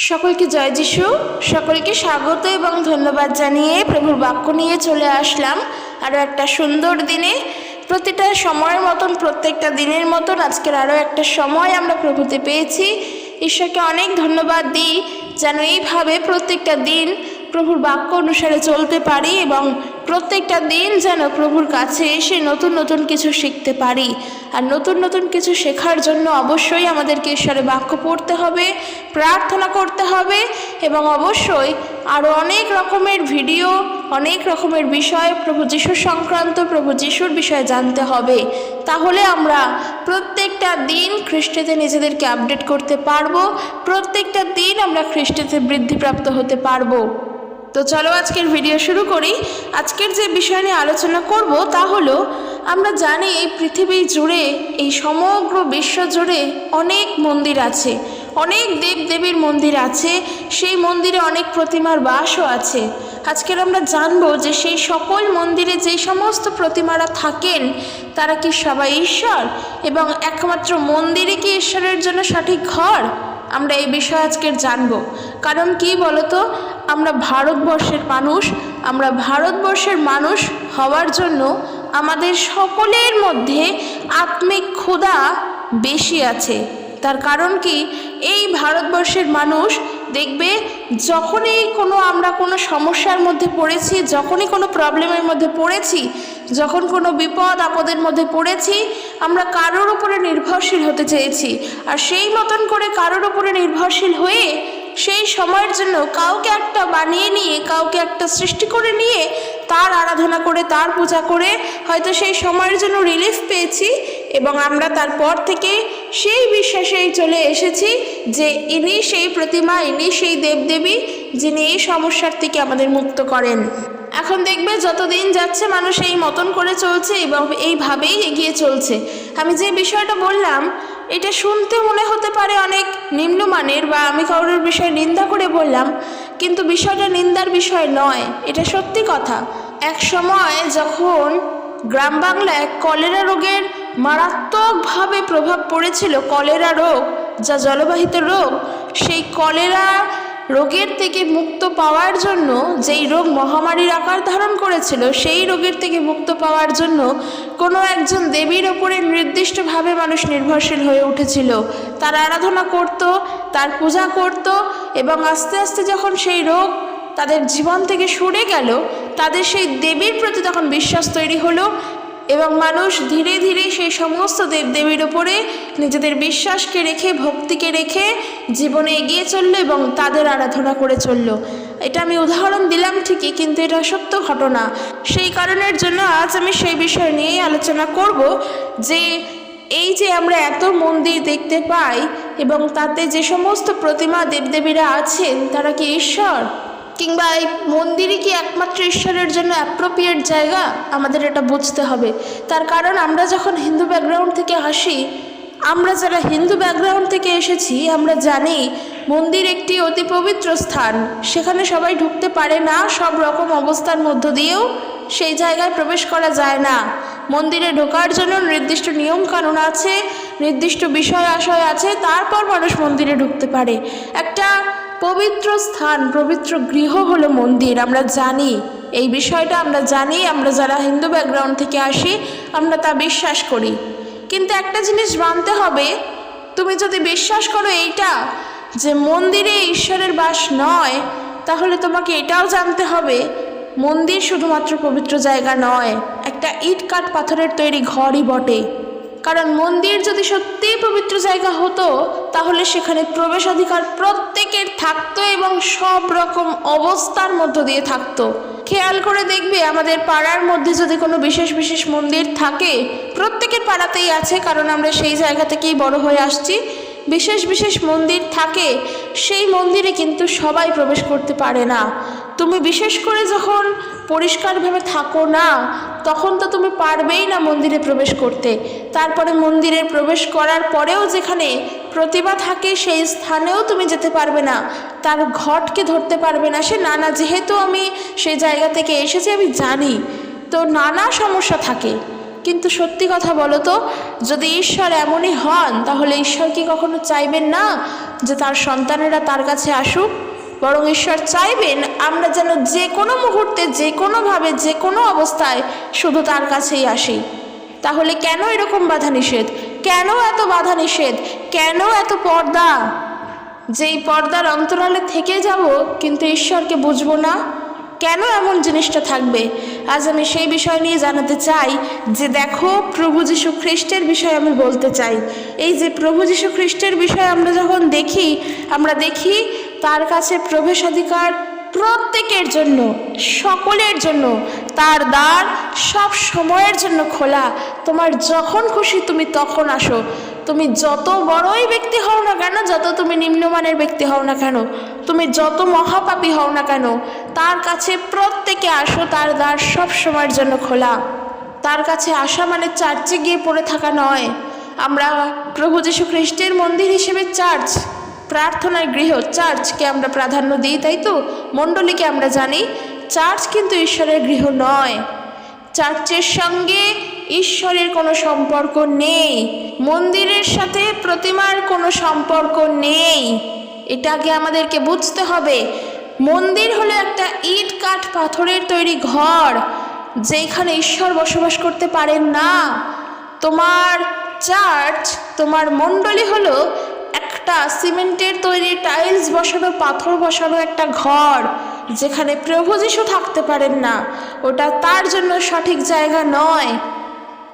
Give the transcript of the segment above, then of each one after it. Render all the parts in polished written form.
সকলকে জয় যিশু। সকলকে স্বাগত এবং ধন্যবাদ জানিয়ে প্রভুর বাক্য নিয়ে চলে আসলাম আরও একটা সুন্দর দিনে। প্রতিটা সময়ের মতন, প্রত্যেকটা দিনের মতন আজকের আরও একটা সময় আমরা প্রভুতে পেয়েছি। ঈশ্বরকে অনেক ধন্যবাদ দিই যেন এইভাবে প্রত্যেকটা দিন প্রভুর বাক্য অনুসারে চলতে পারি এবং প্রত্যেকটা দিন যেন প্রভুর কাছে এসে নতুন নতুন কিছু শিখতে পারি। আর নতুন নতুন কিছু শেখার জন্য অবশ্যই আমাদেরকে ঈশ্বরের বাক্য পড়তে হবে, প্রার্থনা করতে হবে এবং অবশ্যই আরও অনেক রকমের ভিডিও, অনেক রকমের বিষয় প্রভু যিশু সংক্রান্ত, প্রভু যিশুর বিষয়ে জানতে হবে। তাহলে আমরা প্রত্যেকটা দিন খ্রিস্টতে নিজেদেরকে আপডেট করতে পারবো, প্রত্যেকটা দিন আমরা খ্রিস্টতে বৃদ্ধিপ্রাপ্ত হতে পারবো। তো চলো আজকের ভিডিও শুরু করি। আজকের যে বিষয় নিয়ে আলোচনা করব তা হলো, আমরা জানি এই পৃথিবী জুড়ে, এই সমগ্র বিশ্ব জুড়ে অনেক মন্দির আছে, অনেক দেবদেবীর মন্দির আছে, সেই মন্দিরে অনেক প্রতিমার বাসও আছে। আজকের আমরা জানব যে সেই সকল মন্দিরে যেই সমস্ত প্রতিমারা থাকেন তারা কি সবাই ঈশ্বর, এবং একমাত্র মন্দিরে কি ঈশ্বরের জন্য সঠিক ঘর। আমরা এই বিষয়ে আজকের জানব। কারণ কি বলতো, আমরা ভারতবর্ষের মানুষ, আমরা ভারতবর্ষের মানুষ হওয়ার জন্য আমাদের সকলের মধ্যে আত্মিক ক্ষুধা বেশি আছে। তার কারণ কি, এই ভারতবর্ষের মানুষ দেখবে যখনই আমরা কোনো সমস্যার মধ্যে পড়েছি, যখনই কোনো প্রবলেমের মধ্যে পড়েছি, যখন কোনো বিপদ আপদের মধ্যে পড়েছি, আমরা কারোর উপরে নির্ভরশীল হতে চেয়েছি। আর সেই মতন করে কারোর উপরে নির্ভরশীল হয়ে সেই সময়ের জন্য কাউকে একটা বানিয়ে নিয়ে, কাউকে একটা সৃষ্টি করে নিয়ে তার আরাধনা করে, তার পূজা করে হয়তো সেই সময়ের জন্য রিলিফ পেয়েছি, এবং আমরা তারপর থেকে সেই বিশ্বাসেই চলে এসেছি যে ইনি সেই প্রতিমা, ইনি সেই দেবদেবী যিনি এই সমস্যার থেকে আমাদের মুক্ত করেন। এখন দেখবে যতদিন যাচ্ছে মানুষ এই মতন করে চলছে এবং এইভাবেই এগিয়ে চলছে। আমি যে বিষয়টা বললাম এটা শুনতে মনে হতে পারে অনেক নিম্নমানের, বা আমি কারোর বিষয়ে নিন্দা করে বললাম, কিন্তু বিষয়টা নিন্দার বিষয় নয়, এটা সত্যি কথা। এক সময় যখন গ্রাম বাংলায় কলেরা রোগের মারাত্মকভাবে প্রভাব পড়েছিল, কলেরা রোগ যা জলবাহিত রোগ, সেই কলেরা রোগের থেকে মুক্ত পাওয়ার জন্য, যেই রোগ মহামারীর আকার ধারণ করেছিল, সেই রোগের থেকে মুক্ত পাওয়ার জন্য কোনো একজন দেবীর ওপরে নির্দিষ্টভাবে মানুষ নির্ভরশীল হয়ে উঠেছিল। তার আরাধনা করত, তার পূজা করত, এবং আস্তে আস্তে যখন সেই রোগ তাদের জীবন থেকে সরে গেল, তাদের সেই দেবীর প্রতি তখন বিশ্বাস তৈরি হলো, এবং মানুষ ধীরে ধীরে সেই সমস্ত দেবদেবীর ওপরে নিজেদের বিশ্বাসকে রেখে, ভক্তিকে রেখে জীবনে এগিয়ে চললো এবং তাদের আরাধনা করে চললো। এটা আমি উদাহরণ দিলাম ঠিকই, কিন্তু এটা সত্য ঘটনা। সেই কারণের জন্য আজ আমি সেই বিষয় নিয়েই আলোচনা করব যে এই যে আমরা এত মন্দির দেখতে পাই এবং তাতে যে সমস্ত প্রতিমা দেবদেবীরা আছেন তারা কি ঈশ্বর, কিংবা এই মন্দিরই কি একমাত্র ঈশ্বরের জন্য অ্যাপ্রোপ্রিয়েট জায়গা, আমাদের এটা বুঝতে হবে। তার কারণ আমরা যখন হিন্দু ব্যাকগ্রাউন্ড থেকে আসি, আমরা যারা হিন্দু ব্যাকগ্রাউন্ড থেকে এসেছি, আমরা জানি মন্দির একটি অতি পবিত্র স্থান, সেখানে সবাই ঢুকতে পারে না, সব রকম অবস্থার মধ্য দিয়েও সেই জায়গায় প্রবেশ করা যায় না। মন্দিরে ঢোকার জন্য নির্দিষ্ট নিয়ম কানুন আছে, নির্দিষ্ট বিষয় আশয় আছে, তারপর মানুষ মন্দিরে ঢুকতে পারে। একটা পবিত্র স্থান, পবিত্র গৃহ হলো মন্দির, আমরা জানি এই বিষয়টা, আমরা জানি, আমরা যারা হিন্দু ব্যাকগ্রাউন্ড থেকে আসি আমরা তা বিশ্বাস করি। কিন্তু একটা জিনিস মানতে হবে, তুমি যদি বিশ্বাস করো এইটা যে মন্দিরে ঈশ্বরের বাস নয়, তাহলে তোমাকে এটাও জানতে হবে মন্দির শুধুমাত্র পবিত্র জায়গা নয়, একটা ইট কাঠ পাথরের তৈরি ঘরই বটে। কারণ মন্দির যদি সত্যিই পবিত্র জায়গা হতো তাহলে সেখানে প্রবেশাধিকার প্রত্যেকের থাকতো এবং সব রকম অবস্থার মধ্য দিয়ে থাকতো। খেয়াল করে দেখবে আমাদের পাড়ার মধ্যে যদি কোনো বিশেষ বিশেষ মন্দির থাকে, প্রত্যেকের পাড়াতেই আছে, কারণ আমরা সেই জায়গা থেকেই বড় হয়ে আসছি, বিশেষ বিশেষ মন্দির থাকে, সেই মন্দিরে কিন্তু সবাই প্রবেশ করতে পারে না। তুমি বিশেষ করে যখন পরিষ্কারভাবে থাকো না, তখন তো তুমি পারবেই না মন্দিরে প্রবেশ করতে। তারপরে মন্দিরে প্রবেশ করার পরেও যেখানে প্রতিমা থাকে সেই স্থানেও তুমি যেতে পারবে না, তার ঘটকে ধরতে পারবে না। সে নানা, যেহেতু আমি সেই জায়গা থেকে এসেছি আমি জানি, তো নানা সমস্যা থাকে। কিন্তু সত্যি কথা বলো তো, যদি ঈশ্বর এমনই হন তাহলে ঈশ্বর কি কখনো চাইবেন না যে তার সন্তানেরা তার কাছে আসুক? বরং ঈশ্বর চাইবেন আমরা যেন যে কোনো মুহূর্তে, যে কোনোভাবে, যে কোনো অবস্থায় শুধু তার কাছেই আসি। তাহলে কেন এরকম বাধা নিষেধ? কেন এত বাধা নিষেধ? কেন এত পর্দা? যেই পর্দার অন্তরালে থেকে যাব কিন্তু ঈশ্বরকে বুঝবো না, কেন এমন জিনিসটা থাকবে? আজ আমি সেই বিষয় নিয়ে জানাতে চাই যে দেখো, প্রভু যীশু খ্রিস্টের বিষয়ে আমি বলতে চাই। এই যে প্রভু যীশু খ্রিস্টের বিষয়ে আমরা যখন দেখি, আমরা দেখি তার কাছে প্রবেশাধিকার প্রত্যেকের জন্য, সকলের জন্য। তার দ্বার সব সময়ের জন্য খোলা। তোমার যখন খুশি তুমি তখন আসো। তুমি যত বড়ই ব্যক্তি হও না কেন, যত তুমি নিম্নমানের ব্যক্তি হও না কেন, তুমি যত মহাপাপী হও না কেন, তার কাছে প্রত্যেকে আসো। তার দ্বার সব সময়ের জন্য খোলা। তার কাছে আসা মানে চার্চে গিয়ে পড়ে থাকা নয়। আমরা প্রভু যীশু খ্রিস্টের মন্দির হিসেবে চার্চ, প্রার্থনার গৃহ, চার্চকে আমরা প্রাধান্য দিই, তাই তো? মণ্ডলীকে আমরা জানি। চার্চ কিন্তু ঈশ্বরের গৃহ নয়। চার্চের সঙ্গে ঈশ্বরের কোনো সম্পর্ক নেই। মন্দিরের সাথে প্রতিমার কোনো সম্পর্ক নেই। এটা আগে আমাদেরকে বুঝতে হবে। মন্দির হলো একটা ইট কাঠ পাথরের তৈরি ঘর, যেখানে ঈশ্বর বসবাস করতে পারেন না। তোমার চার্চ, তোমার মণ্ডলী হলো একটা সিমেন্টের তৈরি টাইলস বসানো, পাথর বসানো একটা ঘর, যেখানে প্রভু যীশু থাকতে পারেন না। ওটা তার জন্য সঠিক জায়গা নয়।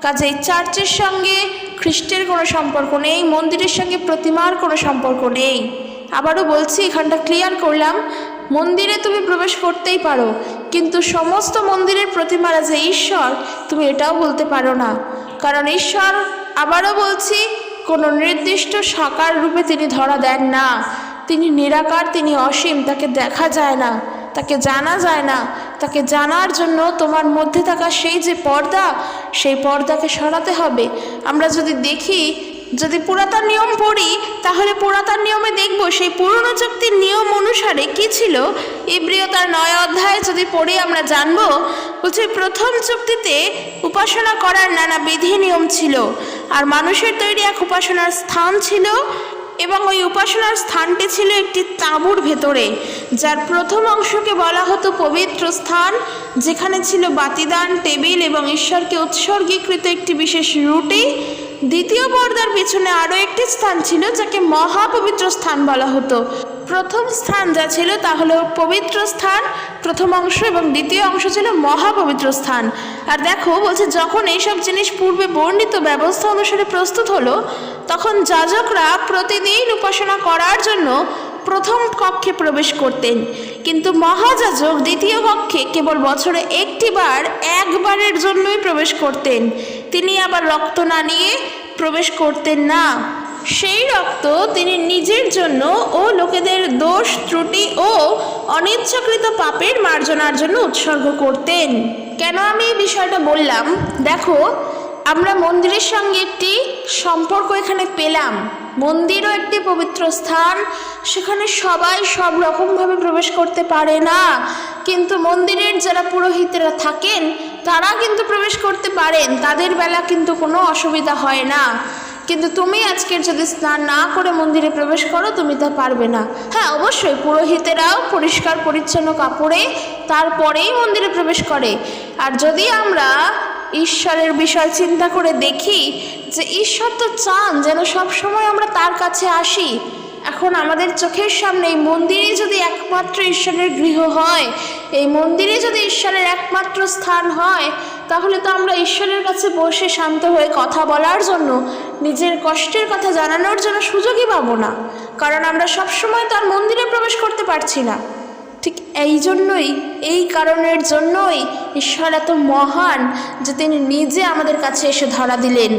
কাজেই চার্চের সঙ্গে খ্রিস্টের কোনো সম্পর্ক নেই, মন্দিরের সঙ্গে প্রতিমার কোনো সম্পর্ক নেই। আবারও বলছি, এখানটা ক্লিয়ার করলাম, মন্দিরে তুমি প্রবেশ করতেই পারো, কিন্তু সমস্ত মন্দিরের প্রতিমারা যে ঈশ্বর, তুমি এটাও বলতে পারো না। কারণ ঈশ্বর, আবারও বলছি, কোনো নির্দিষ্ট সাকার রূপে তিনি ধরা দেন না। তিনি নিরাকার, তিনি অসীম, তাকে দেখা যায় না, তাকে জানা যায় না। তাকে জানার জন্য তোমার মধ্যে থাকা সেই যে পর্দা, সেই পর্দাকে সরাতে হবে। আমরা যদি দেখি, যদি পুরাতন নিয়ম পড়ি, তাহলে পুরাতন নিয়মে দেখব সেই পুরনো চুক্তির নিয়ম অনুসারে কি ছিল। ইব্রিয় তার 9 অধ্যায় যদি পড়ি আমরা জানব, বলছে প্রথম চুক্তিতে উপাসনা করার নানা বিধি নিয়ম ছিল, আর মানুষের তৈরি এক উপাসনার স্থান ছিল, এবং ওই উপাসনার স্থানটি ছিল একটি তাঁবুর ভেতরে, যার প্রথম অংশকে বলা হতো পবিত্র স্থান, যেখানে ছিল বাতিদান, টেবিল এবং ঈশ্বরকে উৎসর্গীকৃত একটি বিশেষ রুটি। দ্বিতীয় পর্দার পিছনে আরও একটি স্থান ছিল, যাকে মহাপবিত্র স্থান বলা হতো। প্রথম স্থান যা ছিল তা হলো পবিত্র স্থান, প্রথম অংশ, এবং দ্বিতীয় অংশ ছিল মহাপবিত্র স্থান। আর দেখো, বলছে যখন এইসব জিনিস পূর্বে বর্ণিত ব্যবস্থা অনুসারে প্রস্তুত হলো, তখন যাজকরা প্রতিদিন উপাসনা করার জন্য প্রথম কক্ষে প্রবেশ করতেন, কিন্তু মহাযাজক দ্বিতীয় কক্ষে কেবল বছরে একবারের জন্যই প্রবেশ করতেন। তিনি আবার রক্ত না নিয়ে প্রবেশ করতেন না। সেই রক্ত তিনি নিজের জন্য ও লোকেদের দোষ, ত্রুটি ও অনিচ্ছাকৃত পাপের মার্জনার জন্য উৎসর্গ করতেন। কেন আমি এই বিষয়টা বললাম? দেখো, আমরা মন্দিরের সঙ্গে একটি সম্পর্ক এখানে পেলাম। মন্দিরও একটি পবিত্র স্থান, সেখানে সবাই সব রকমভাবে প্রবেশ করতে পারে না, কিন্তু মন্দিরের যারা পুরোহিতেরা থাকেন তারা কিন্তু প্রবেশ করতে পারেন, তাদের বেলা কিন্তু কোনো অসুবিধা হয় না। কিন্তু তুমি আজকের যদি স্নান না করে মন্দিরে প্রবেশ করো, তুমি তা পারবে না। হ্যাঁ, অবশ্যই পুরোহিতেরাও পরিষ্কার পরিচ্ছন্ন কাপড়ে তারপরেই মন্দিরে প্রবেশ করে। আর যদি আমরা ঈশ্বরের বিষয় চিন্তা করে দেখি যে ঈশ্বর তো চান যেন সব সময় আমরা তার কাছে আসি। এখন আমাদের চোখের সামনে এই মন্দিরই যদি একমাত্র ঈশ্বরের গৃহ হয়, এই মন্দিরে যদি ঈশ্বরের একমাত্র স্থান হয়, তাহলে তো আমরা ঈশ্বরের কাছে বসে শান্ত হয়ে কথা বলার জন্য, নিজের কষ্টের কথা জানানোর জন্য সুযোগই পাবো না, কারণ আমরা সবসময় তার মন্দিরে প্রবেশ করতে পারছি না। ঠিক এই কারণের জন্যই ঈশ্বর এত মহান যে তিনি নিজে আমাদের কাছে এসে ধরা দিলেন।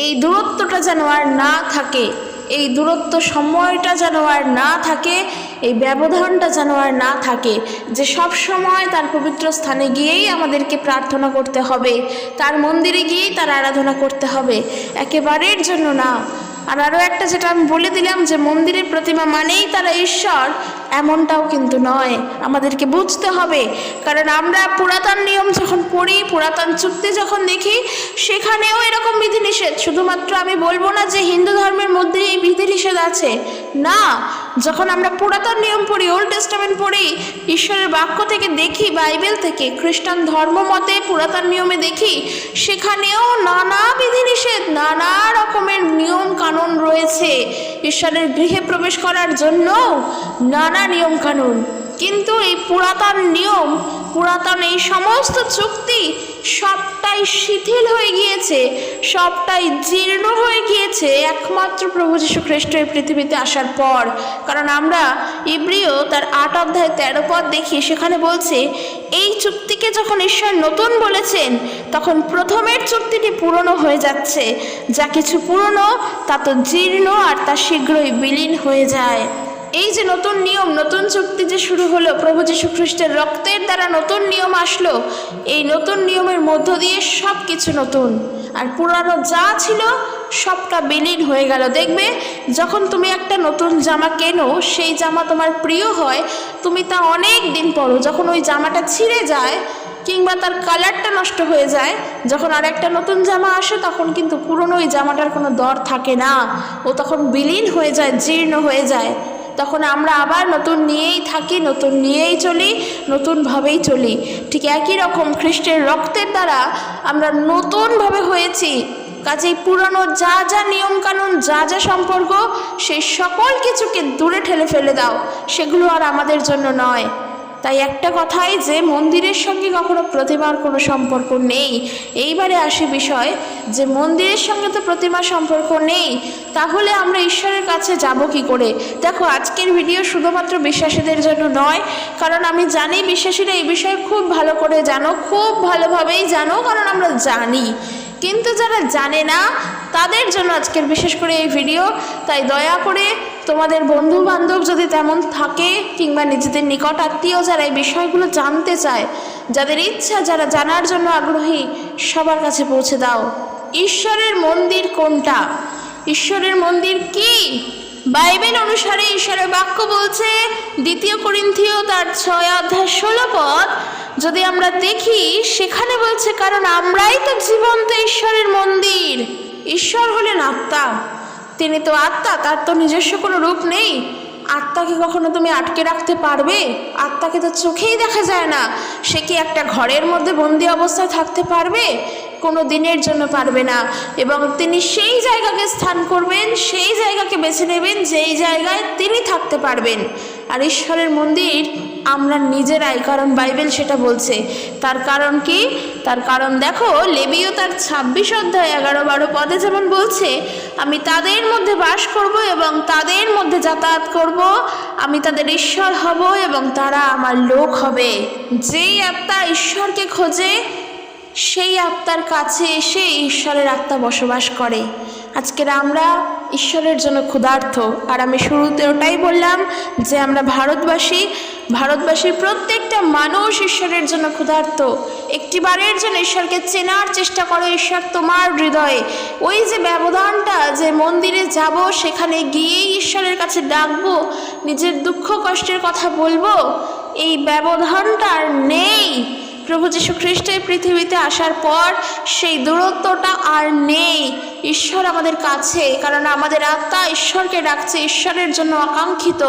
এই দূরত্বটা যেন আর না থাকে, এই দূরত্ব সময়টা যেন আর না থাকে, এই ব্যবধানটা যেন আর না থাকে, যে সব সময় তার পবিত্র স্থানে গিয়েই আমাদেরকে প্রার্থনা করতে হবে, তার মন্দিরে গিয়েই তার আরাধনা করতে হবে, একেবারের জন্য না। আর আরও একটা যেটা আমি বলে দিলাম, যে মন্দিরের প্রতিমা মানেই তারা ঈশ্বর, এমনটাও কিন্তু নয়, আমাদেরকে বুঝতে হবে। কারণ আমরা পুরাতন নিয়ম যখন পড়ি, পুরাতন চুক্তি যখন দেখি, সেখানেও এরকম বিধিনিষেধ। শুধুমাত্র আমি বলবো না যে হিন্দু ধর্মের মধ্যে এই বিধিনিষেধ আছে, না। যখন আমরা পুরাতন নিয়ম পড়ি, ওল্ড টেস্টামেন্ট পড়ি, ঈশ্বরের বাক্য থেকে দেখি, বাইবেল থেকে, খ্রিস্টান ধর্ম মতে পুরাতন নিয়মে দেখি, সেখানেও নানা বিধিনিষেধ, নানা রকমের নিয়ম কানুন রয়েছে। ঈশ্বরের গৃহে প্রবেশ করার জন্য নানা নিয়ম কানুন। কিন্তু এই পুরাতন নিয়ম, পুরাতন এই সমস্ত চুক্তি সবটাই শিথিল হয়ে গিয়েছে, সবটাই জীর্ণ হয়ে গিয়েছে একমাত্র প্রভু যীশু খ্রিস্ট এই পৃথিবীতে আসার পর। কারণ আমরা ইব্রিয় তার 8 অধ্যায় 13 পদ দেখি, সেখানে বলছে এই চুক্তিকে যখন ঈশ্বর নতুন বলেছেন, তখন প্রথমের চুক্তিটি পুরনো হয়ে যাচ্ছে। যা কিছু পুরনো তা তো জীর্ণ, আর তা শীঘ্রই বিলীন হয়ে যায়। এই যে নতুন নিয়ম, নতুন চুক্তি যে শুরু হলো, প্রভু যীশু খ্রিস্টের রক্তের দ্বারা নতুন নিয়ম আসলো, এই নতুন নিয়মের মধ্য দিয়ে সব কিছু নতুন, আর পুরানো যা ছিল সবটা বিলীন হয়ে গেল। দেখবে যখন তুমি একটা নতুন জামা কেনো, সেই জামা তোমার প্রিয় হয়, তুমি তা অনেক দিন পরো। যখন ওই জামাটা ছিঁড়ে যায় কিংবা তার কালারটা নষ্ট হয়ে যায়, যখন আর একটা নতুন জামা আসে, তখন কিন্তু পুরনো ওই জামাটার কোনো দর থাকে না, ও তখন বিলীন হয়ে যায়, জীর্ণ হয়ে যায়। তখন আমরা আবার নতুন নিয়েই থাকি, নতুন নিয়েই চলি, নতুনভাবেই চলি। ঠিক একই রকম খ্রিস্টের রক্তের দ্বারা আমরা নতুনভাবে হয়েছি। কাজেই পুরানো যা যা নিয়মকানুন, যা যা সম্পর্ক, সেই সকল কিছুকে দূরে ঠেলে ফেলে দাও, সেগুলো আর আমাদের জন্য নয়। তাই একটা কথাই, যে মন্দিরের সঙ্গে কখনো প্রতিমার কোনো সম্পর্ক নেই। এইবারে আসে বিষয়, যে মন্দিরের সঙ্গে তো প্রতিমার সম্পর্ক নেই, তাহলে আমরা ঈশ্বরের কাছে যাব কি করে? দেখো, আজকের ভিডিও শুধুমাত্র বিশ্বাসীদের জন্য নয়, কারণ আমি জানি বিশ্বাসীরা এই বিষয়ে খুব ভালো করে জানো, খুব ভালোভাবেই জানো, কারণ আমরা জানি। কিন্তু যারা জানে না, তাদের জন্য আজকের বিশেষ করে এই ভিডিও। তাই দয়া করে তোমাদের বন্ধু বান্ধব যদি তেমন থাকে, কিংবা নিজেদের নিকট আত্মীয় যারা এই বিষয়গুলো জানতে চায়, যাদের ইচ্ছা, যারা জানার জন্য আগ্রহী, সবার কাছে পৌঁছে দাও। ঈশ্বরের মন্দির কোনটা? ঈশ্বরের মন্দির কি? বাইবেল অনুসারে ঈশ্বরের বাক্য বলছে, 2 করিন্থীয় তার 6 অধ্যায় 16 পদ যদি আমরা দেখি, সেখানে বলছে, কারণ আমরাই তো জীবন্ত ঈশ্বরের মন্দির। ঈশ্বর হলেন আত্মা, তিনি তো আত্মা, তার তো নিজস্ব কোনো রূপ নেই। আত্মাকে কখনো তুমি আটকে রাখতে পারবে? আত্মাকে তো চোখেই দেখা যায় না। সে কি একটা ঘরের মধ্যে বন্দি অবস্থায় থাকতে পারবে? কোনো দিনের জন্য পারবে না। এবং তিনি সেই জায়গাকে স্থান করবেন, সেই জায়গাকে বেছে নেবেন যেই জায়গায় তিনি থাকতে পারবেন। আর ঈশ্বরের মন্দির আমরা নিজেরাই, কারণ বাইবেল সেটা বলছে। তার কারণ কি? তার কারণ দেখো, লেবীয় তার 26 অধ্যায় 11-12 পদে যেমন বলছে, আমি তাদের মধ্যে বাস করব এবং তাদের মধ্যে যাতায়াত করব, আমি তাদের ঈশ্বর হব এবং তারা আমার লোক হবে। যেই আত্মা ঈশ্বরকে খোঁজে, সেই আত্মার কাছে এসে ঈশ্বরের আত্মা বসবাস করে। আজকের আমরা ঈশ্বরের জন্য ক্ষুধার্ত। আর আমি শুরুতে ওটাই বললাম যে আমরা ভারতবাসীর প্রত্যেকটা মানুষ ঈশ্বরের জন্য ক্ষুধার্ত। একটিবারের জন্য ঈশ্বরকে চেনার চেষ্টা করো। ঈশ্বর তোমার হৃদয়ে। ওই যে ব্যবধানটা, যে মন্দিরে যাব, সেখানে গিয়েই ঈশ্বরের কাছে ডাকবো, নিজের দুঃখ কষ্টের কথা বলবো, এই ব্যবধানটা আর নেই। প্রভু যীশু খ্রিস্টের পৃথিবীতে আসার পর সেই দূরত্বটা আর নেই। ঈশ্বর আমাদের কাছে, কারণ আমাদের আত্মা ঈশ্বরকে ডাকছে, ঈশ্বরের জন্য আকাঙ্ক্ষিত।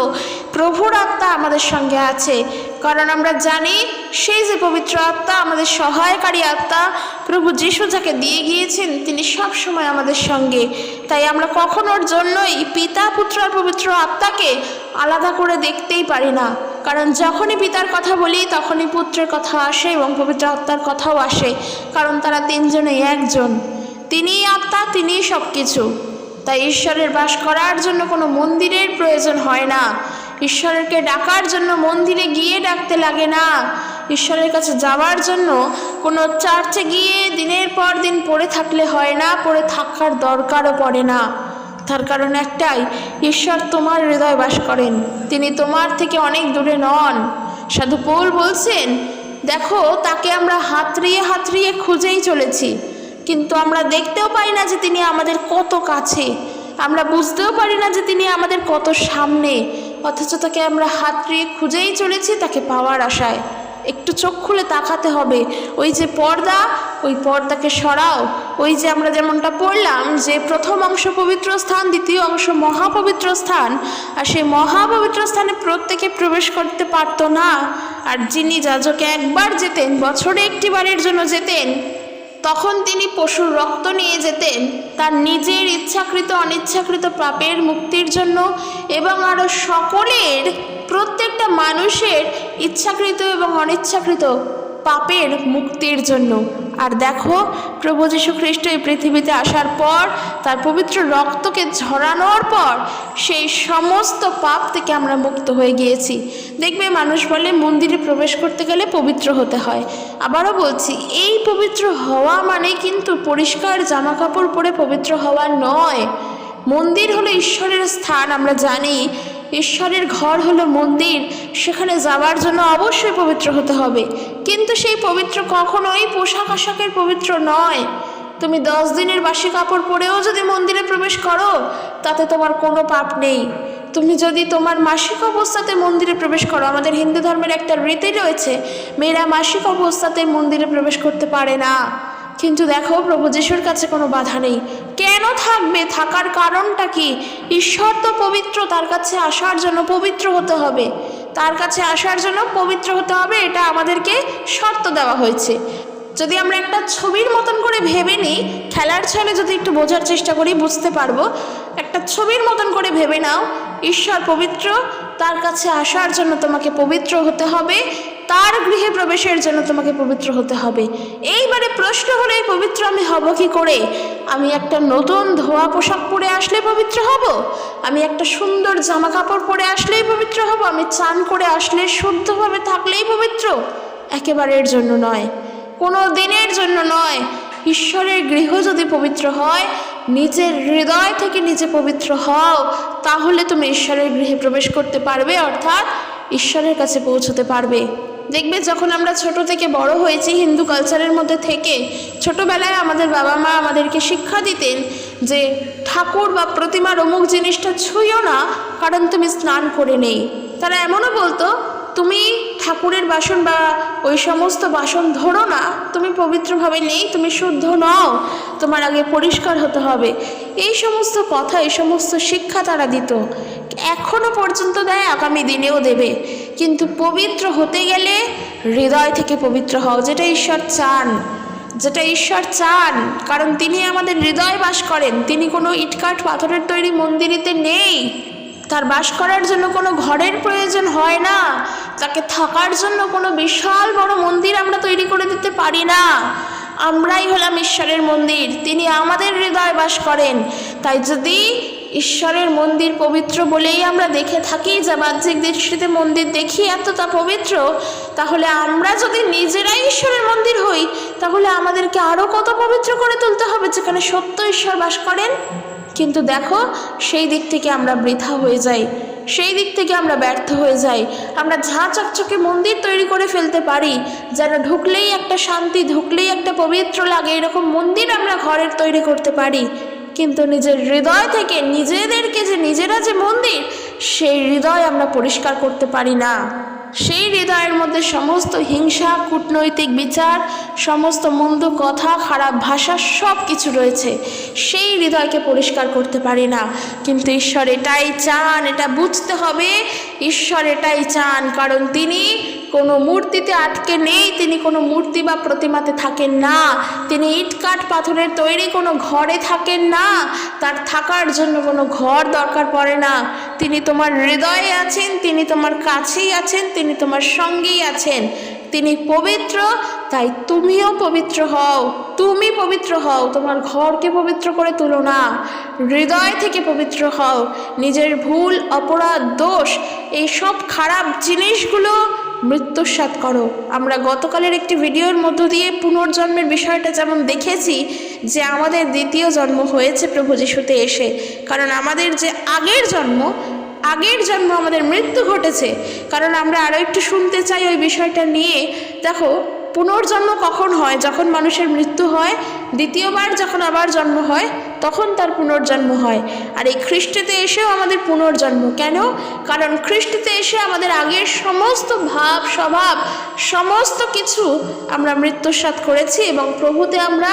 প্রভুর আত্মা আমাদের সঙ্গে আছে, কারণ আমরা জানি সেই যে পবিত্র আত্মা, আমাদের সহায়কারী আত্মা, প্রভু যীশু যাকে দিয়ে গিয়েছেন, তিনি সব সময় আমাদের সঙ্গে। তাই আমরা কখনোর জন্যই পিতা, পুত্র আর পবিত্র আত্মাকে আলাদা করে দেখতেই পারি না। কারণ যখনই পিতার কথা বলি, তখনই পুত্রের কথা আসে এবং পবিত্র আত্মার কথাও আসে, কারণ তারা তিনজনেই একজন। তিনিই আত্মা, তিনিই সব কিছু। তাই ঈশ্বরের বাস করার জন্য কোনো মন্দিরের প্রয়োজন হয় না। ঈশ্বরকে ডাকার জন্য মন্দিরে গিয়ে ডাকতে লাগে না। ঈশ্বরের কাছে যাওয়ার জন্য কোনো চার্চে গিয়ে দিনের পর দিন পড়ে থাকলে হয় না, পড়ে থাকার দরকারও পড়ে না। তার কারণ একটাই, ঈশ্বর তোমার হৃদয়ে বাস করেন, তিনি তোমার থেকে অনেক দূরে নন। সাধু পৌল বলছেন, দেখো, তাকে আমরা হাতড়িয়ে খুঁজেই চলেছি, কিন্তু আমরা দেখতেও পাই না যে তিনি আমাদের কত কাছে, আমরা বুঝতেও পারি না যে তিনি আমাদের কত সামনে, অথচ তাকে আমরা হাতড়িয়ে খুঁজেই চলেছি তাকে পাওয়ার আশায়। একটু চোখ খুলে তাকাতে হবে, ওই যে পর্দা, ওই পর্দাকে সরাও। ওই যে আমরা যেমনটা পড়লাম যে প্রথম অংশ পবিত্র স্থান, দ্বিতীয় অংশ মহাপবিত্র স্থান, আর সেই মহাপবিত্র স্থানে প্রত্যেকে প্রবেশ করতে পারতো না। আর যিনি যাজকে একবার যেতেন, বছরে একটি বারের জন্য যেতেন, তখন তিনি পশুর রক্ত নিয়ে যেতেন তার নিজের ইচ্ছাকৃত অনিচ্ছাকৃত পাপের মুক্তির জন্য এবং আরও সকলের, প্রত্যেকটা মানুষের ইচ্ছাকৃত এবং অনিচ্ছাকৃত পাপের মুক্তির জন্য। আর দেখো, প্রভু যীশু খ্রিস্ট এই পৃথিবীতে আসার পর তার পবিত্র রক্তকে ঝরানোর পর সেই সমস্ত পাপ থেকে আমরা মুক্ত হয়ে গিয়েছি। দেখবে মানুষ বলে মন্দিরে প্রবেশ করতে গেলে পবিত্র হতে হয়। আবারও বলছি, এই পবিত্র হওয়া মানে কিন্তু পরিষ্কার জামা কাপড় পরে পবিত্র হওয়া নয়। মন্দির হলো ঈশ্বরের স্থান, আমরা জানি ঈশ্বরের ঘর হলো মন্দির, সেখানে যাওয়ার জন্য অবশ্যই পবিত্র হতে হবে। কিন্তু সেই পবিত্র কখনোই পোশাক আশাকের পবিত্র নয়। তুমি 10 দিনের বাসি কাপড় পরেও যদি মন্দিরে প্রবেশ করো, তাতে তোমার কোনো পাপ নেই। তুমি যদি তোমার মাসিক অবস্থাতে মন্দিরে প্রবেশ করো, আমাদের হিন্দু ধর্মের একটা রীতি রয়েছে, মেয়েরা মাসিক অবস্থাতে মন্দিরে প্রবেশ করতে পারে না। কিন্তু দেখো, প্রভু যিশুর কাছে কোনো বাধা নেই। কেন থাকবে? থাকার কারণটা কি? ঈশ্বর তো পবিত্র, তার কাছে আসার জন্য পবিত্র হতে হবে। তার কাছে আসার জন্য পবিত্র হতে হবে, এটা আমাদেরকে শর্ত দেওয়া হয়েছে। যদি আমরা একটা ছবির মতন করে ভেবে নিই, খেলার ছলে যদি একটু বোঝার চেষ্টা করি বুঝতে পারবো। একটা ছবির মতন করে ভেবে নাও, ঈশ্বর পবিত্র, তার কাছে আসার জন্য তোমাকে পবিত্র হতে হবে, তার গৃহে প্রবেশের জন্য তোমাকে পবিত্র হতে হবে। এইবারে প্রশ্ন হলো, এই পবিত্র আমি হব কি করে? আমি একটা নতুন ধোয়া পোশাক পরে আসলে পবিত্র হব? আমি একটা সুন্দর জামা কাপড় পরে আসলেই পবিত্র হব? আমি চান করে আসলে, শুদ্ধভাবে থাকলেই পবিত্র? একেবারের জন্য নয়, কোনো দিনের জন্য নয়। ঈশ্বরের গৃহ যদি পবিত্র হয়, নিজের হৃদয় থেকে নিজে পবিত্র হও, তাহলে তুমি ঈশ্বরের গৃহে প্রবেশ করতে পারবে, অর্থাৎ ঈশ্বরের কাছে পৌঁছতে পারবে। দেখবে, যখন আমরা ছোট থেকে বড় হয়েছি হিন্দু কালচারের মধ্যে থেকে, ছোটবেলায় আমাদের বাবা মা আমাদেরকে শিক্ষা দিতেন যে ঠাকুর বা প্রতিমার অমুক জিনিসটা ছুঁয়ো না, কারণ তুমি স্নান করে নেই। তারা এমনও বলতো, তুমি ঠাকুরের বাসন বা ওই সমস্ত বাসন ধরো না, তুমি পবিত্রভাবে নেই, তুমি শুদ্ধ নও, তোমার আগে পরিষ্কার হতে হবে। এই সমস্ত কথা, এই সমস্ত শিক্ষা তারা দিত, এখনো পর্যন্ত দেয়, আগামী দিনেও দেবে। কিন্তু পবিত্র হতে গেলে হৃদয় থেকে পবিত্র হও, যেটা ঈশ্বর চান, যেটা ঈশ্বর চান। কারণ তিনি আমাদের হৃদয় বাস করেন, তিনি কোনো ইটকাঠ পাথরের তৈরি মন্দিরেতে নেই। তার বাস করার জন্য কোনো ঘরের প্রয়োজন হয় না, তাকে থাকার জন্য কোনো বিশাল বড় মন্দির আমরা তৈরি করে দিতে পারি না। আমরাই হলাম ঈশ্বরের মন্দির, তিনি আমাদের হৃদয়ে বাস করেন। তাই যদি ঈশ্বরের মন্দির পবিত্র বলেই আমরা দেখে থাকি, যা বাহ্যিক দৃষ্টিতে মন্দির দেখি এতটা পবিত্র, তাহলে আমরা যদি নিজেরাই ঈশ্বরের মন্দির হই, তাহলে আমাদেরকে আরও কত পবিত্র করে তুলতে হবে, যেখানে সত্য ঈশ্বর বাস করেন। কিন্তু দেখো, সেই দিক থেকে আমরা বৃথা হয়ে যাই, সেই দিক থেকে আমরা ব্যর্থ হয়ে যাই। আমরা ঝাঁ চকচকে মন্দির তৈরি করে ফেলতে পারি, যেন ঢুকলেই একটা শান্তি, ঢুকলেই একটা পবিত্র লাগে, এরকম মন্দির আমরা ঘরের তৈরি করতে পারি। কিন্তু নিজের হৃদয় থেকে নিজেদেরকে যে নিজেরা যে মন্দির, সেই হৃদয় আমরা পরিষ্কার করতে পারি না। সেই হৃদয়ের মধ্যে সমস্ত হিংসা, কূটনৈতিক বিচার, সমস্ত মন্দ কথা, খারাপ ভাষা সব কিছু রয়েছে। সেই হৃদয়কে পরিষ্কার করতে পারি না। কিন্তু ঈশ্বর এটাই চান, এটা বুঝতে হবে। ঈশ্বর এটাই চান, কারণ তিনি কোনো মূর্তিতে আটকে নেই, তিনি কোনো মূর্তি বা প্রতিমাতে থাকেন না, তিনি ইট কাঠ পাথরের তৈরি কোনো ঘরে থাকেন না, তার থাকার জন্য কোনো ঘর দরকার পড়ে না। তিনি তোমার হৃদয়ে আছেন, তিনি তোমার কাছেই আছেন, তিনি তোমার সঙ্গেই আছেন। তিনি পবিত্র, তাই তুমিও পবিত্র হও। তুমি পবিত্র হও, তোমার ঘরকে পবিত্র করে তুলো না, হৃদয় থেকে পবিত্র হও। নিজের ভুল, অপরাধ, দোষ, এই সব খারাপ জিনিসগুলো মৃত্যুস্বাদ করো। আমরা গতকালের একটি ভিডিওর মধ্য দিয়ে পুনর্জন্মের বিষয়টা যেমন দেখেছি, যে আমাদের দ্বিতীয় জন্ম হয়েছে প্রভু যিশুতে এসে, কারণ আমাদের যে আগের জন্ম আমাদের মৃত্যু ঘটেছে। কারণ আমরা আরও একটু শুনতে চাই ওই বিষয়টা নিয়ে। দেখো, পুনর্জন্ম কখন হয়? যখন মানুষের মৃত্যু হয়, দ্বিতীয়বার যখন আবার জন্ম হয় তখন তার পুনর্জন্ম হয়। আর এই খ্রিস্টতে এসেও আমাদের পুনর্জন্ম। কেন? কারণ খ্রিস্টতে এসে আমাদের আগের সমস্ত ভাব স্বভাব সমস্ত কিছু আমরা মৃত্যুসাৎ করেছি এবং প্রভুতে আমরা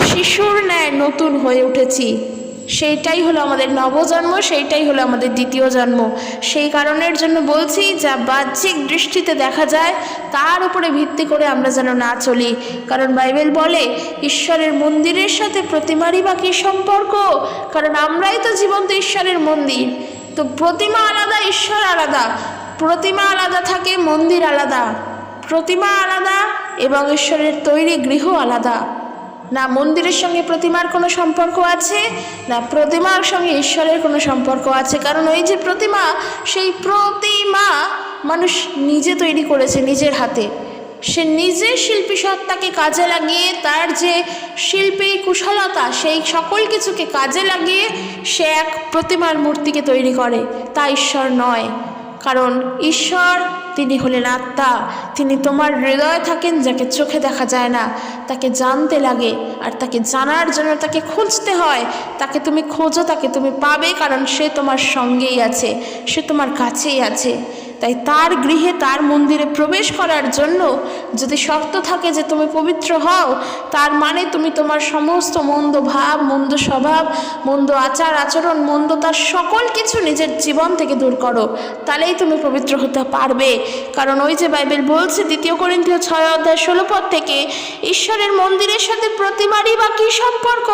শিশুর ন্যায় নতুন হয়ে উঠেছি। সেইটাই হলো আমাদের নবজন্ম, সেইটাই হলো আমাদের দ্বিতীয় জন্ম। সেই কারণের জন্য বলছি, যা বাহ্যিক দৃষ্টিতে দেখা যায় তার উপরে ভিত্তি করে আমরা যেন না চলি। কারণ বাইবেল বলে ঈশ্বরের মন্দিরের সাথে প্রতিমারই বা কী সম্পর্ক? কারণ আমরাই তো জীবন্ত ঈশ্বরের মন্দির। তো প্রতিমা আলাদা, ঈশ্বর আলাদা। প্রতিমা আলাদা থাকে, মন্দির আলাদা। প্রতিমা আলাদা এবং ঈশ্বরের তৈরি গৃহ আলাদা। না মন্দিরের সঙ্গে প্রতিমার কোনো সম্পর্ক আছে, না প্রতিমার সঙ্গে ঈশ্বরের কোনো সম্পর্ক আছে। কারণ ওই যে প্রতিমা, সেই প্রতিমা মানুষ নিজে তৈরি করেছে নিজের হাতে। সে নিজে শিল্পী সত্তাকে কাজে লাগিয়ে, তার যে শিল্পী কুশলতা, সেই সকল কিছুকে কাজে লাগিয়ে সে এক প্রতিমার মূর্তিকে তৈরি করে। তা ঈশ্বর নয়। কারণ ঈশ্বর তিনি হলেন আত্মা। তিনি তোমার হৃদয়ে থাকেন, যাকে চোখে দেখা যায় না। তাকে জানতে লাগে, আর তাকে জানার জন্য তাকে খুঁজতে হয়। তাকে তুমি খোঁজো, তাকে তুমি পাবে, কারণ সে তোমার সঙ্গেই আছে, সে তোমার কাছেই আছে। তাই তার গৃহে, তার মন্দিরে প্রবেশ করার জন্য যদি শর্ত থাকে যে তুমি পবিত্র হও, তার মানে তুমি তোমার সমস্ত মন্দ ভাব, মন্দ স্বভাব, মন্দ আচার আচরণ, মন্দতার সকল কিছু নিজের জীবন থেকে দূর করো, তাহলেই তুমি পবিত্র হতে পারবে। কারণ ওই যে বাইবেল বলছে 2 করিন্থীয় 6:16 পদ থেকে, ঈশ্বরের মন্দিরের সাথে প্রতিমারই বা কী সম্পর্ক?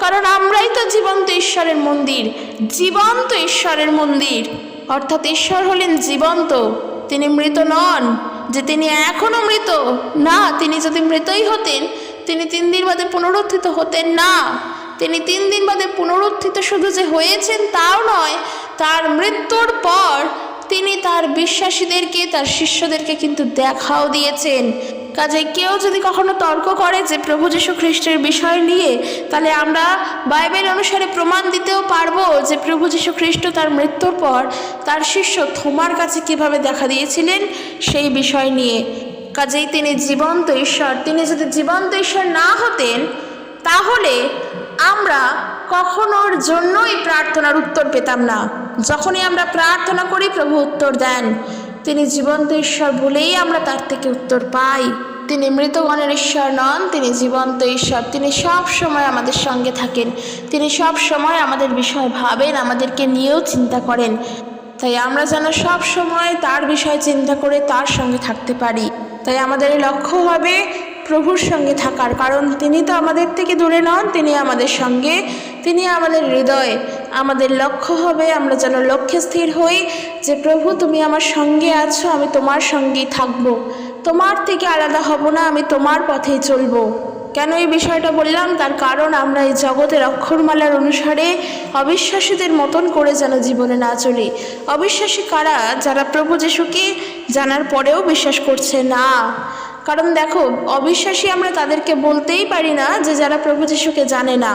কারণ আমরাই তো জীবন্ত ঈশ্বরের মন্দির, জীবন্ত ঈশ্বরের মন্দির। অর্থাৎ ঈশ্বর হলেন জীবন্ত, তিনি মৃত নন যে তিনি এখনও মৃত। না, তিনি যদি মৃতই হতেন তিনি 3 দিন বাদে পুনরুত্থিত হতেন না। তিনি 3 দিন বাদে পুনরুত্থিত শুধু যে হয়েছেন তাও নয়, তার মৃত্যুর পর তিনি তার বিশ্বাসীদেরকে, তার শিষ্যদেরকে কিন্তু দেখাও দিয়েছেন। কাজে কেউ যদি কখনো তর্ক করে যে প্রভু যীশু খ্রিস্টের বিষয় নিয়ে, তাহলে আমরা বাইবেল অনুসারে প্রমাণ দিতেও পারবো যে প্রভু যীশু খ্রিস্ট তার মৃত্যুর পর তার শিষ্য থোমার কাছে কিভাবে দেখা দিয়েছিলেন সেই বিষয় নিয়ে। কাজেই তিনি জীবন্ত ঈশ্বর। তিনি যদি জীবন্ত ঈশ্বর না হতেন তাহলে আমরা কখনোর জন্যই প্রার্থনার উত্তর পেতাম না। যখনই আমরা প্রার্থনা করি প্রভু উত্তর দেন। তিনি জীবন্ত ঈশ্বর বলেই আমরা তার থেকে উত্তর পাই। তিনি মৃতগণের ঈশ্বর নন, তিনি জীবন্ত ঈশ্বর। তিনি সব সময় আমাদের সঙ্গে থাকেন, তিনি সব সময় আমাদের বিষয় ভাবেন, আমাদেরকে নিয়েও চিন্তা করেন। তাই আমরা যেন সব সময় তার বিষয় চিন্তা করে তার সঙ্গে থাকতে পারি। তাই আমাদের লক্ষ্য হবে প্রভুর সঙ্গে থাকার। কারণ তিনি তো আমাদের থেকে দূরে নন, তিনি আমাদের সঙ্গে, তিনি আমাদের হৃদয়ে। আমাদের লক্ষ্য হবে আমরা যেন লক্ষ্যে স্থির হই যে প্রভু তুমি আমার সঙ্গে আছো, আমি তোমার সঙ্গেই থাকবো, তোমার থেকে আলাদা হব না, আমি তোমার পথেই চলবো। কেন এই বিষয়টা বললাম? তার কারণ আমরা এই জগতের অক্ষরমালার অনুসারে অবিশ্বাসীদের মতন করে যেন জীবনে না চলি। অবিশ্বাসী কারা? যারা প্রভু যীশুকে জানার পরেও বিশ্বাস করছে না। কারণ দেখো, অবিশ্বাসী আমরা তাদেরকে বলতেই পারি না যে যারা প্রভু যীশুকে জানে না।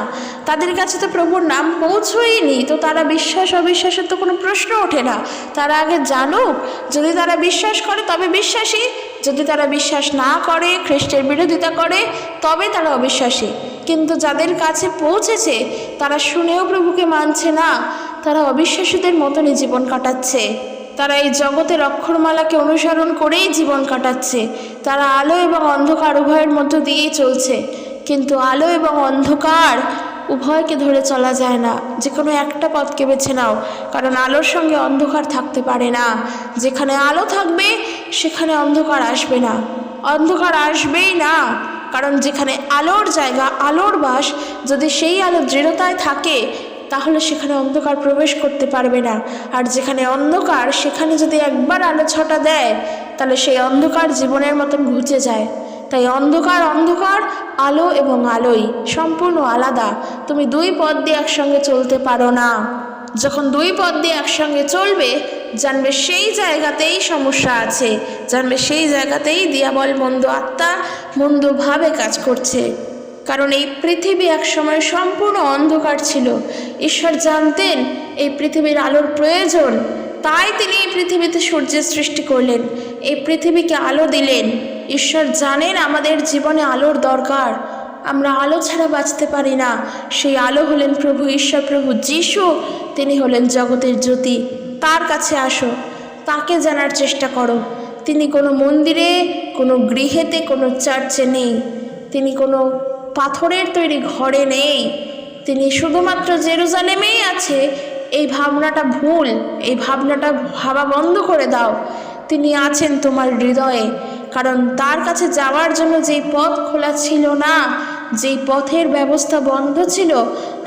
তাদের কাছে তো প্রভুর নাম পৌঁছয়নি, তো তারা বিশ্বাস অবিশ্বাসের তো কোনো প্রশ্ন ওঠে না। তারা আগে জানুক, যদি তারা বিশ্বাস করে তবে বিশ্বাসী, যদি তারা বিশ্বাস না করে, খ্রিস্টের বিরোধিতা করে, তবে তারা অবিশ্বাসী। কিন্তু যাদের কাছে পৌঁছেছে তারা শুনেও প্রভুকে মানছে না, তারা অবিশ্বাসীদের মতনই জীবন কাটাচ্ছে। তারা এই জগতের অক্ষরমালাকে অনুসরণ করেই জীবন কাটাচ্ছে। তারা আলো এবং অন্ধকার উভয়ের মধ্য দিয়েই চলছে। কিন্তু আলো এবং অন্ধকার উভয়কে ধরে চলা যায় না। যে কোনো একটা পথকে বেছে নাও, কারণ আলোর সঙ্গে অন্ধকার থাকতে পারে না। যেখানে আলো থাকবে সেখানে অন্ধকার আসবে না, অন্ধকার আসবেই না। কারণ যেখানে আলোর জায়গা, আলোর বাস, যদি সেই আলো দৃঢ়তায় থাকে তাহলে সেখানে অন্ধকার প্রবেশ করতে পারবে না। আর যেখানে অন্ধকার, সেখানে যদি একবার আলো ছটা দেয় তাহলে সেই অন্ধকার জীবনের মতন ঘুচে যায়। তাই অন্ধকার অন্ধকার, আলো এবং আলোই সম্পূর্ণ আলাদা। তুমি 2 পথ দিয়ে একসঙ্গে চলতে পারো না। যখন 2 পথ দিয়ে একসঙ্গে চলবে, জানবে সেই জায়গাতেই সমস্যা আছে, জানবে সেই জায়গাতেই দিয়াবল, মন্দ আত্মা, মন্দভাবে কাজ করছে। কারণ এই পৃথিবী একসময় সম্পূর্ণ অন্ধকার ছিল। ঈশ্বর জানতেন এই পৃথিবীর আলোর প্রয়োজন, তাই তিনি এই পৃথিবীতে সূর্যের সৃষ্টি করলেন, এই পৃথিবীকে আলো দিলেন। ঈশ্বর জানেন আমাদের জীবনে আলোর দরকার, আমরা আলো ছাড়া বাঁচতে পারি না। সেই আলো হলেন প্রভু ঈশ্বর, প্রভু যিশু। তিনি হলেন জগতের জ্যোতি। তার কাছে আসো, তাকে জানার চেষ্টা করো। তিনি কোনো মন্দিরে, কোনো গৃহেতে, কোনো চার্চে নেই, তিনি কোনো পাথরের তৈরি ঘরে নেই, তিনি শুধুমাত্র জেরুজালেমেই আছে। এই ভাবনাটা ভুল, এই ভাবনাটা ভাবা বন্ধ করে দাও। তিনি আছেন তোমার হৃদয়ে, কারণ তার কাছে যাওয়ার জন্য যেই পথ খোলা ছিল না, যেই পথের ব্যবস্থা বন্ধ ছিল,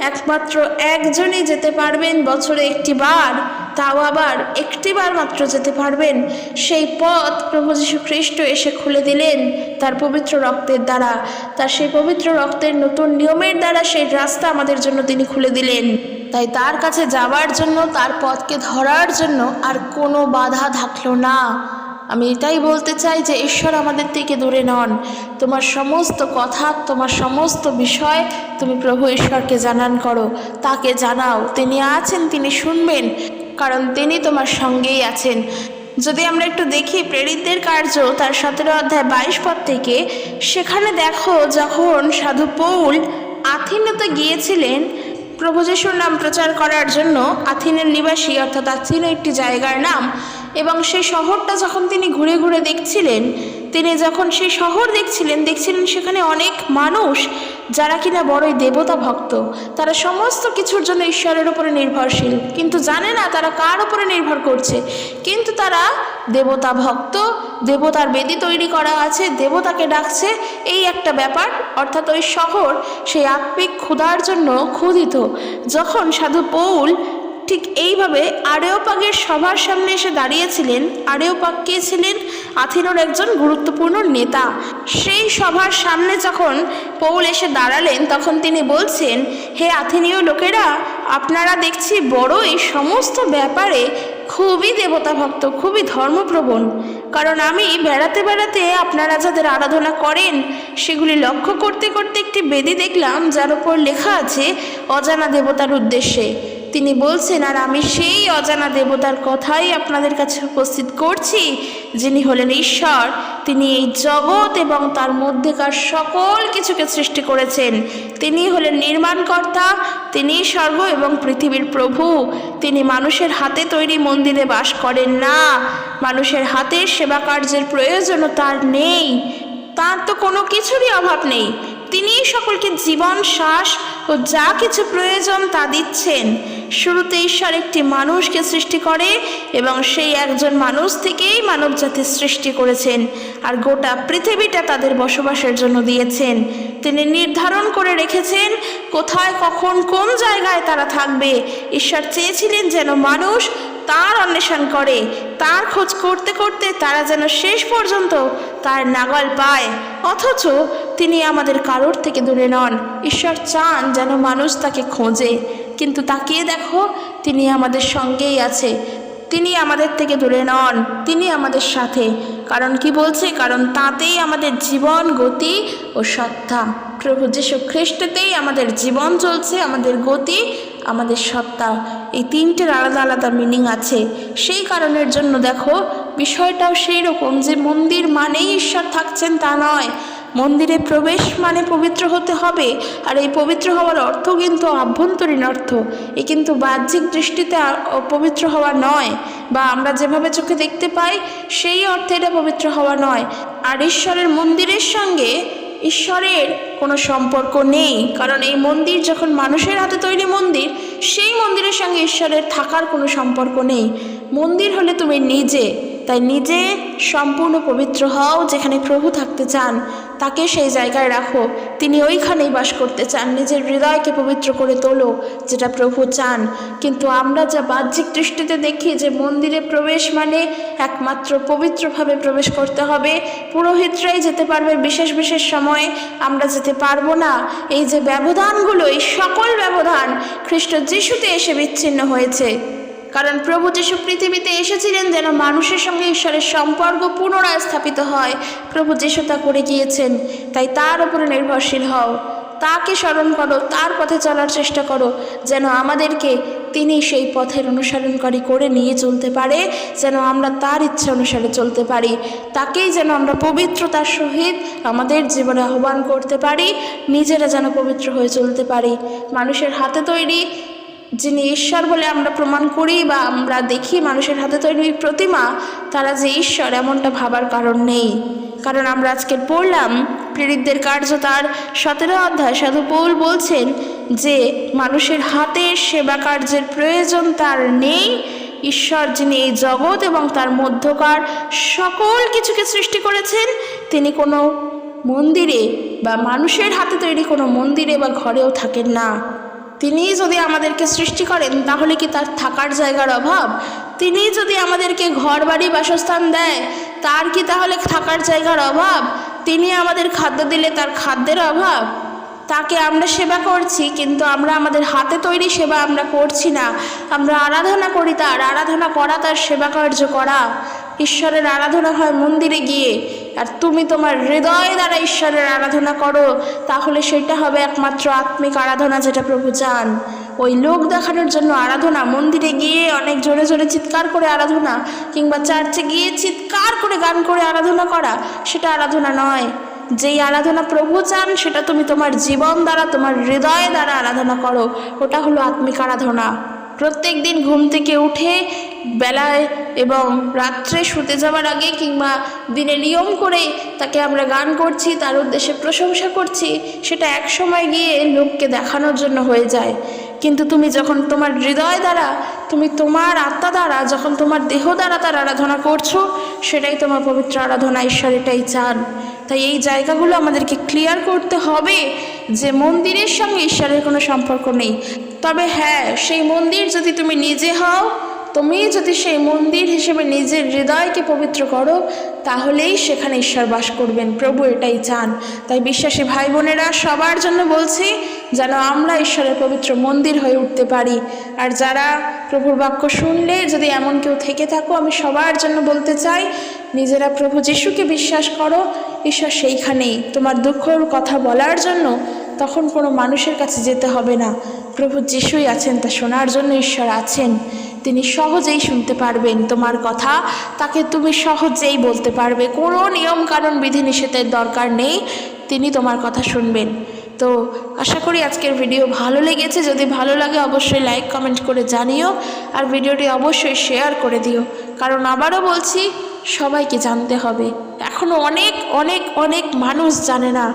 একমাত্র একজনই যেতে পারবেন বছরে একটি বার, তাও আবার একটি বার মাত্র যেতে পারবেন। সেই পথ প্রভু যীশু খ্রিস্ট এসে খুলে দিলেন তার পবিত্র রক্তের দ্বারা। তার সেই পবিত্র রক্তের নতুন নিয়মের দ্বারা সেই রাস্তা আমাদের জন্য তিনি খুলে দিলেন। তাই তার কাছে যাওয়ার জন্য, তার পথকে ধরার জন্য আর কোনো বাধা থাকলো না। আমি এটাই বলতে চাই যে ঈশ্বর আমাদের থেকে দূরে নন। তোমার সমস্ত কথা, তোমার সমস্ত বিষয় তুমি প্রভু ঈশ্বরকে জানান করো, তাকে জানাও। তিনি আছেন, তিনি শুনবেন, কারণ তিনি তোমার সঙ্গেই আছেন। যদি আমরা একটু দেখি প্রেরিতদের কার্য তার 17 অধ্যায় 22 পদ থেকে, সেখানে দেখো যখন সাধু পৌল আথিনেতে গিয়েছিলেন প্রভু যিশুর নাম প্রচার করার জন্য। আথিনের নিবাসী, অর্থাৎ আথিন একটি জায়গার নাম, এবং সেই শহরটা যখন তিনি ঘুরে ঘুরে দেখছিলেন, তিনি যখন সেই শহর দেখছিলেন সেখানে অনেক মানুষ যারা কিনা বড়ই দেবতা ভক্ত। তারা সমস্ত কিছুর জন্য ঈশ্বরের উপরে নির্ভরশীল, কিন্তু জানে না তারা কার উপরে নির্ভর করছে। কিন্তু তারা দেবতা ভক্ত, দেবতার বেদি তৈরি করা আছে, দেবতাকে ডাকছে, এই একটা ব্যাপার। অর্থাৎ ওই শহর সেই আত্মিক ক্ষুধার জন্য ক্ষুধিত। যখন সাধু পৌল ঠিক এইভাবে আরেওপাগের সভার সামনে এসে দাঁড়িয়েছিলেন, আরেওপাগ কে ছিলেন? আথিনের একজন গুরুত্বপূর্ণ নেতা। সেই সভার সামনে যখন পৌল এসে দাঁড়ালেন, তখন তিনি বলছেন, হে আথিনীয় লোকেরা, আপনারা দেখছি বড়ই সমস্ত ব্যাপারে খুবই দেবতা ভক্ত, খুবই ধর্মপ্রবণ। কারণ আমি বেড়াতে বেড়াতে আপনারা যাদের আরাধনা করেন সেগুলি লক্ষ্য করতে করতে একটি বেদি দেখলাম যার উপর লেখা আছে অজানা দেবতার উদ্দেশ্যে। তিনি বলছেন, আর আমি সেই অজানা দেবতার কথাই আপনাদের কাছে উপস্থিত করছি, যিনি হলেন ঈশ্বর। তিনি এই জগৎ এবং তার মধ্যেকার সকল কিছুকে সৃষ্টি করেছেন। তিনি হলেন নির্মাণকর্তা, তিনি স্বর্গ এবং পৃথিবীর প্রভু। তিনি মানুষের হাতে তৈরি মন্দিরে বাস করেন না। মানুষের হাতের সেবা কার্যের প্রয়োজনও তার নেই, তার তো কোনো কিছুরই অভাব নেই। তিনি সকলকে জীবন, শ্বাস ও যা কিছু প্রয়োজন তা দিচ্ছেন। শুরুতে ঈশ্বর একটি মানুষকে সৃষ্টি করে এবং সেই একজন মানুষ থেকেই মানব জাতির সৃষ্টি করেছেন, আর গোটা পৃথিবীটা তাদের বসবাসের জন্য দিয়েছেন। তিনি নির্ধারণ করে রেখেছেন কোথায়, কখন, কোন জায়গায় তারা থাকবে। ঈশ্বর চেয়েছিলেন যেন মানুষ তার অন্বেষণ করে, তার খোঁজ করতে করতে তারা যেন শেষ পর্যন্ত তার নাগাল পায়। অথচ তিনি আমাদের কারোর থেকে দূরে নন। ঈশ্বর চান যেন মানুষ তাকে খোঁজে, কিন্তু তাকিয়ে দেখো, তিনি আমাদের সঙ্গেই আছে। তিনি আমাদের থেকে দূরে নন, তিনি আমাদের সাথে। কারণ কি বলছে? কারণ তাতেই আমাদের জীবন, গতি ও সত্তা। প্রভু যীশু খ্রিস্টতেই আমাদের জীবন চলছে, আমাদের গতি, আমাদের সত্তা। এই তিনটের আলাদা আলাদা মিনিং আছে। সেই কারণের জন্য দেখো, বিষয়টাও সেই রকম যে মন্দির মানেই ঈশ্বর থাকছেন তা নয়। মন্দিরে প্রবেশ মানে পবিত্র হতে হবে, আর এই পবিত্র হওয়ার অর্থ কিন্তু আভ্যন্তরীণ অর্থ। এ কিন্তু বাহ্যিক দৃষ্টিতে পবিত্র হওয়া নয়, বা আমরা যেভাবে চোখে দেখতে পাই সেই অর্থে এটা পবিত্র হওয়া নয়। আর ঈশ্বরের মন্দিরের সঙ্গে ঈশ্বরের কোনো সম্পর্ক নেই, কারণ এই মন্দির যখন মানুষের হাতে তৈরি মন্দির, সেই মন্দিরের সঙ্গে ঈশ্বরের থাকার কোনো সম্পর্ক নেই। মন্দির হলে তুমি নিজে, তাই নিজে সম্পূর্ণ পবিত্র হও। যেখানে প্রভু থাকতে চান তাকে সেই জায়গায় রাখো, তিনি ওইখানেই বাস করতে চান। নিজের হৃদয়কে পবিত্র করে তোলো, যেটা প্রভু চান। কিন্তু আমরা যা বাহ্যিক দৃষ্টিতে দেখি যে মন্দিরে প্রবেশ মানে একমাত্র পবিত্রভাবে প্রবেশ করতে হবে, পুরোহিতরাই যেতে পারবে বিশেষ বিশেষ সময়ে, আমরা যেতে পারবো না। এই যে ব্যবধানগুলো, এই সকল ব্যবধান খ্রিস্ট যিশুতে এসে বিচ্ছিন্ন হয়েছে। কারণ প্রভু যীশু পৃথিবীতে এসেছিলেন যেন মানুষের সঙ্গে ঈশ্বরের সম্পর্ক পুনরায় স্থাপিত হয়। প্রভু যীশু তা করে গিয়েছেন। তাই তার উপরে নির্ভরশীল হও, তাকে স্মরণ করো, তার পথে চলার চেষ্টা করো, যেন আমাদেরকে তিনি সেই পথের অনুসরণকারী করে নিয়ে চলতে পারে, যেন আমরা তার ইচ্ছা অনুসারে চলতে পারি। তাকেই যেন আমরা পবিত্রতার সহিত আমাদের জীবনে আহ্বান করতে পারি, নিজেরা যেন পবিত্র হয়ে চলতে পারি। মানুষের হাতে তৈরি যিনি ঈশ্বর বলে আমরা প্রমাণ করি বা আমরা দেখি মানুষের হাতে তৈরি প্রতিমা, তারা যে ঈশ্বর এমনটা ভাবার কারণ নেই। কারণ আমরা আজকে পড়লাম প্রেরিতদের কার্য তার 17 অধ্যায়, সাধু পৌল বলছেন যে মানুষের হাতের সেবা কার্যের প্রয়োজন তার নেই। ঈশ্বর যিনি এই জগৎ এবং তার মধ্যকার সকল কিছুকে সৃষ্টি করেছেন, তিনি কোনো মন্দিরে বা মানুষের হাতে তৈরি কোনো মন্দিরে বা ঘরেও থাকেন না। তিনি যদি আমাদেরকে সৃষ্টি করেন তাহলে কি তার থাকার জায়গার অভাব? তিনি যদি আমাদেরকে ঘর বাড়ি বাসস্থান দেয়, তার কি তাহলে থাকার জায়গার অভাব? তিনি আমাদের খাদ্য দিলে তার খাদ্যের অভাব? তাকে আমরা সেবা করছি, কিন্তু আমরা আমাদের হাতে তৈরি সেবা আমরা করছি না। আমরা আরাধনা করি, তার আরাধনা করা তার সেবা কার্য করা। ঈশ্বরের আরাধনা হয় মন্দিরে গিয়ে, আর তুমি তোমার হৃদয় দ্বারা ঈশ্বরের আরাধনা করো, তাহলে সেটা হবে একমাত্র আত্মিক আরাধনা, যেটা প্রভু চান। ওই লোক দেখানোর জন্য আরাধনা, মন্দিরে গিয়ে অনেক জোরে জোরে চিৎকার করে আরাধনা, কিংবা চার্চে গিয়ে চিৎকার করে গান করে আরাধনা করা, সেটা আরাধনা নয়। যেই আরাধনা প্রভু চান সেটা তুমি তোমার জীবন দ্বারা, তোমার হৃদয় দ্বারা আরাধনা করো, ওটা হলো আত্মিক আরাধনা। প্রত্যেক দিন ঘুম থেকে উঠে বেলায় এবং রাত্রে শুতে যাওয়ার আগে কিংবা দিনে নিয়ম করে তাকে আমরা গান করছি, তার উদ্দেশ্যে প্রশংসা করছি, সেটা এক সময় গিয়ে লোককে দেখানোর জন্য হয়ে যায়। কিন্তু তুমি যখন তোমার হৃদয় দ্বারা, তুমি তোমার আত্মা দ্বারা, যখন তোমার দেহ দ্বারা তার আরাধনা করছো, সেটাই তোমার পবিত্র আরাধনা। ঈশ্বর এটাই চান। তাই এই জায়গাগুলো আমাদেরকে ক্লিয়ার করতে হবে যে মন্দিরের সঙ্গে ঈশ্বরের কোনো সম্পর্ক নেই। তবে হ্যাঁ, সেই মন্দির যদি তুমি নিজে হও, তুমি যদি সেই মন্দির হিসেবে নিজের হৃদয়কে পবিত্র করো, তাহলেই সেখানে ঈশ্বর বাস করবেন। প্রভু এটাই চান। তাই বিশ্বাসী ভাই বোনেরা, সবার জন্য বলছি যেন আমরা ঈশ্বরের পবিত্র মন্দির হয়ে উঠতে পারি। আর যারা প্রভুর বাক্য শুনলে যদি এমন কেউ থেকে থাকো, আমি সবার জন্য বলতে চাই, নিজেরা প্রভু যিশুকে বিশ্বাস করো। ঈশ্বর সেইখানেই। তোমার দুঃখর কথা বলার জন্য তখন কোনো মানুষের কাছে যেতে হবে না, প্রভু যিশুই আছেন, তা শোনার জন্য ঈশ্বর আছেন। তিনি সহজেই শুনতে পারবেন তোমার কথা, তাকে তুমি সহজেই বলতে পারবে। কোনো নিয়ম কানুন বিধিনিষেধের দরকার নেই, তিনি তোমার কথা শুনবেন। তো আশা করি আজকের ভিডিও ভালো লেগেছে। যদি ভালো লাগে অবশ্যই লাইক কমেন্ট করে জানিও, আর ভিডিওটি অবশ্যই শেয়ার করে দিও। কারণ আবারও বলছি, সবাইকে জানতে হবে। এখনও অনেক অনেক অনেক মানুষ জানে না।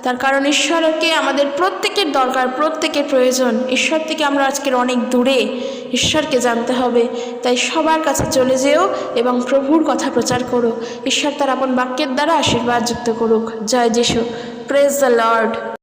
তার কারণ ঈশ্বরকে আমাদের প্রত্যেকের দরকার, প্রত্যেকের প্রয়োজন। ঈশ্বর থেকে আমরা আজকের অনেক দূরে, ঈশ্বরকে জানতে হবে। তাই সবার কাছে চলে যেও এবং প্রভুর কথা প্রচার করো। ঈশ্বর তার আপন বাক্যের দ্বারা আশীর্বাদ যুক্ত করুক। জয় যিশু। Praise the Lord.